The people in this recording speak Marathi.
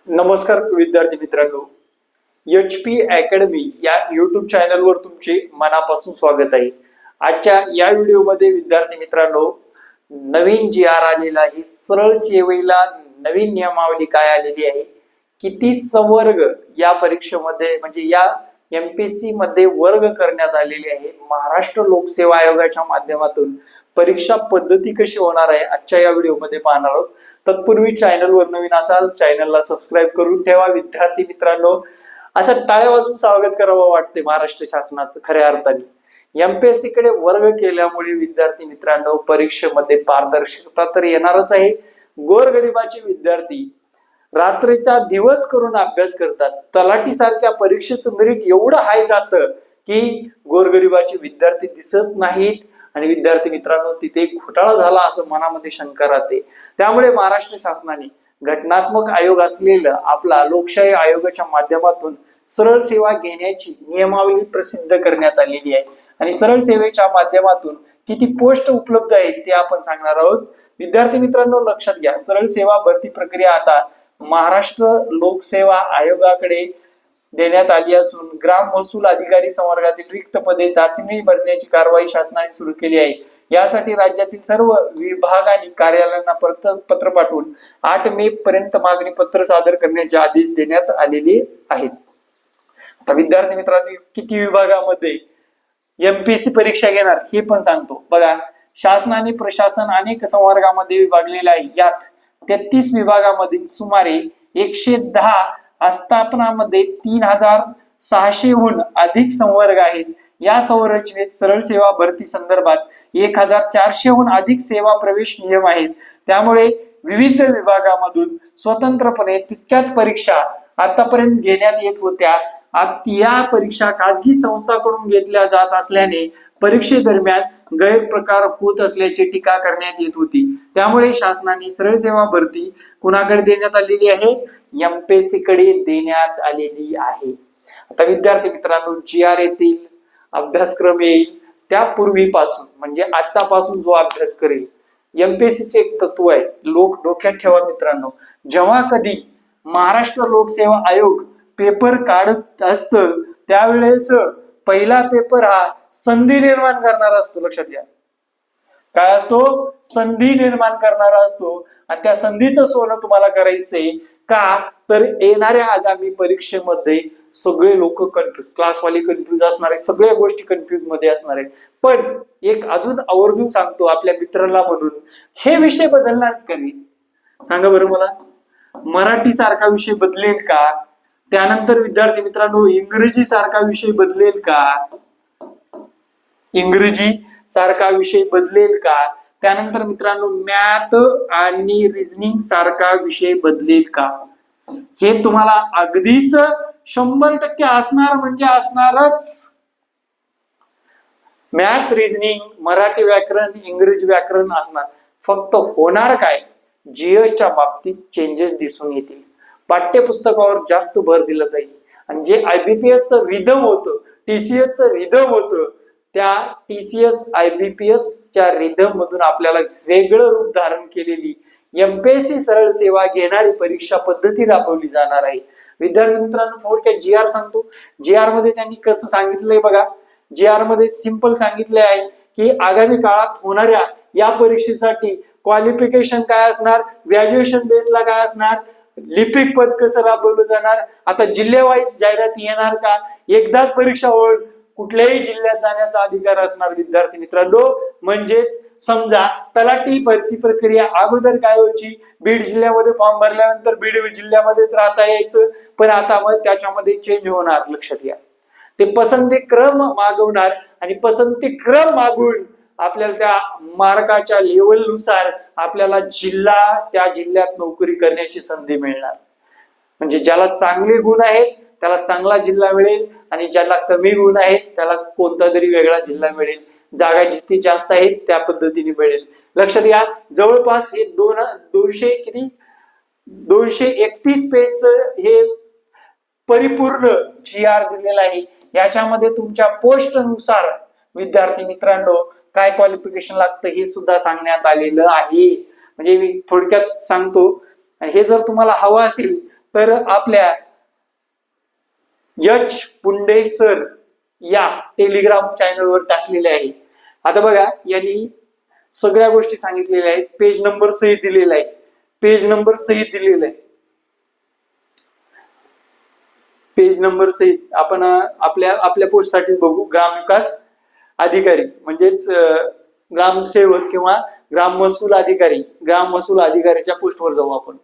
नमस्कार विद्यार्थी मित्रांनो, HP अकॅडमी या युट्यूब चॅनलवर तुमचे मनापासून स्वागत आहे। आजच्या या व्हिडिओमध्ये विद्यार्थी मित्रांनो, नवीन GR आलेला आहे। सरळ सेवेला नवीन नियमावली काय आलेली आहे, किती संवर्ग या परीक्षेमध्ये म्हणजे या MPSC मध्ये वर्ग करण्यात आलेले आहे। महाराष्ट्र लोकसेवा आयोगाच्या माध्यमातून परीक्षा पद्धती कशी होणार आहे आजच्या या व्हिडिओमध्ये पाहणार आहोत। तत्पूर्वी चॅनलवर नवीन असाल चॅनलला सबस्क्राइब करून ठेवा। विद्यार्थी मित्रांनो, असं टाळ्या वाजून स्वागत करावं वाटते महाराष्ट्र शासनाचं खऱ्या अर्थाने। MPSC कडे वर्ग केल्यामुळे विद्यार्थी मित्रांनो परीक्षेमध्ये पारदर्शकता तर येणारच आहे। गोरगरिबाचे विद्यार्थी रात्रीचा दिवस करून अभ्यास करतात। तलाठी सारख्या परीक्षेचं मेरिट एवढं हाय जातं की गोरगरिबाचे विद्यार्थी दिसत नाहीत आणि विद्यार्थी मित्रांनो तिथे घोटाळा झाला असं मनामध्ये शंका राहते। त्यामुळे महाराष्ट्र शासनाने घटनात्मक आयोग असलेला आपला लोकशाही आयोगाच्या माध्यमातून सरळ सेवा घेण्याची नियमावली प्रसिद्ध करण्यात आलेली आहे आणि सरळ सेवेच्या माध्यमातून किती पोस्ट उपलब्ध आहेत ते आपण सांगणार आहोत। विद्यार्थी मित्रांनो लक्षात घ्या, सरळ सेवा भरती प्रक्रिया आता महाराष्ट्र लोकसेवा आयोगाकडे देण्यात आली असून ग्राम महसूल अधिकारी संवर्गातील रिक्त पदे तातडीने भरण्याची कारवाई शासनाने सुरू केली आहे। यासाठी राज्यातील सर्व विभागांनी कार्यालयांना पत्र पाठवून 8 मे पर्यंत मागणी पत्र सादर करण्याचे आदेश देण्यात आलेले आहेत। आता विद्यार्थी मित्रांनो, किती विभागामध्ये MPSC परीक्षा घेणार हे पण सांगतो बघा। शासनाने प्रशासन अनेक संवर्गामध्ये विभागलेले आहे। यात 33 विभागामधील सुमारे 110 आस्थापनामध्ये 3600हून अधिक संवर्ग आहेत। या संरचनेत सरळ सेवा भरती संदर्भात 1400हून अधिक सेवा प्रवेश नियम आहेत। त्यामुळे विविध विभागामधून स्वतंत्रपणे तितक्याच परीक्षा आतापर्यंत घेण्यात येत होत्या। या परीक्षा खाजगी संस्थांकडून घेतल्या जात असल्याने परीक्षेदरम्यान गैरप्रकार होत असल्याची टीका करण्यात येत होती। त्यामुळे शासनाने सरळ सेवा भरती कुणाकडे देण्यात आलेली आहे, MPSC कडे देण्यात आलेली आहे। आता विद्यार्थी मित्रांनो, GR येतील, अभ्यासक्रम येईल, त्यापूर्वीपासून म्हणजे आतापासून जो अभ्यास करेल MPSC चे एक तत्व आहे, लोक डोक्यात ठेवा मित्रांनो। जेव्हा कधी महाराष्ट्र लोकसेवा आयोग पेपर काढत असतं त्यावेळेस पहिला पेपर हा संधी निर्माण करणारा असतो। लक्षात घ्या, काय असतो? संधी निर्माण करणारा असतो आणि त्या संधीचं सोनं तुम्हाला करायचंय का तर येणाऱ्या आगामी परीक्षेमध्ये सगळे लोक कन्फ्युज, क्लासवाले कन्फ्युज असणार आहेत, सगळ्या गोष्टी कन्फ्युज मध्ये असणार आहेत। पण एक अजून आवर्जून सांगतो आपल्या मित्राला म्हणून, हे विषय बदलणार कधी? सांगा बरं मला, मराठी सारखा विषय बदलेल का? त्यानंतर विद्यार्थी मित्रांनो इंग्रजी सारखा विषय बदलेल का? इंग्रजी सारखा विषय बदलेल का? त्यानंतर मित्रांनो मॅथ आणि रिझनिंग सारखा विषय बदलेल का? हे तुम्हाला अगदीच 100% असणार म्हणजे असणारच। मॅथ, रिझनिंग, मराठी व्याकरण, इंग्रजी व्याकरण असणार। फक्त होणार काय, GS च्या बाबतीत चेंजेस दिसून येतील। पाठ्यपुस्तकावर जास्त भर दिला जाईल आणि जे IBPS चं रिदम होतं, TCS चं रिदम होतं, त्या TCS IBPS च्या रिदम मधून आपल्याला वेगळं रूप धारण केलेली MPSC सरळ सेवा घेणारी परीक्षा पद्धती राबवली जाणार आहे। विद्यार्थी मित्रांनो थोडक्यात GR सांगतो। GR मध्ये त्यांनी कसं सांगितलंय बघा, GR मध्ये सिंपल सांगितले आहे की आगामी काळात होणाऱ्या या परीक्षेसाठी क्वालिफिकेशन काय असणार, ग्रॅज्युएशन बेसला काय असणार, लिपिक पद कसं राबवलं जाणार, आता जिल्ह्यावाईज जाहिराती येणार का, एकदाच परीक्षा होईल, कुठल्याही जिल्ह्यात जाण्याचा अधिकार असणार विद्यार्थी मित्रांनो। म्हणजेच समजा तलाठी भरती प्रक्रिया अगोदर काय व्हायची, बीड जिल्ह्यामध्ये फॉर्म भरल्यानंतर बीड जिल्ह्यामध्येच राहता यायचं, पण आता मग त्याच्यामध्ये चेंज होणार। लक्षात घ्या, ते पसंती क्रम मागवणार आणि पसंती क्रम मागून आपल्याला त्या मार्काच्या लेवलनुसार आपल्याला जिल्हा, त्या जिल्ह्यात नोकरी करण्याची संधी मिळणार। म्हणजे ज्याला चांगले गुण आहेत त्याला चांगला जिल्हा मिळेल आणि ज्याला कमी गुण आहेत त्याला कोणता तरी वेगळा जिल्हा मिळेल। जागा जिथे जास्त आहेत त्या पद्धतीने मिळेल। लक्षात घ्या, जवळपास हे 231 पेज हे परिपूर्ण GR दिलेला आहे। याच्यामध्ये तुमच्या पोस्ट नुसार विद्यार्थी मित्रांनो काय क्वालिफिकेशन लागतं हे सुद्धा सांगण्यात आलेलं आहे। म्हणजे मी थोडक्यात सांगतो, आणि हे जर तुम्हाला हवं असेल तर आपल्या यश पुंडे सर या टेलिग्राम चॅनलवर टाकलेले आहे. आता बघा, यांनी सगळ्या गोष्टी सांगितलेल्या आहेत, पेज नंबर सहित दिलेला आहे, पेज नंबर सहित दिलेला आहे, पेज नंबर सहित. आपण आपल्या पोस्टसाठी बघू, ग्रामविकास अधिकारी म्हणजेच ग्रामसेवक किंवा ग्राम महसूल अधिकारी, ग्राम महसूल अधिकारीच्या पोस्टवर जाऊ आपण.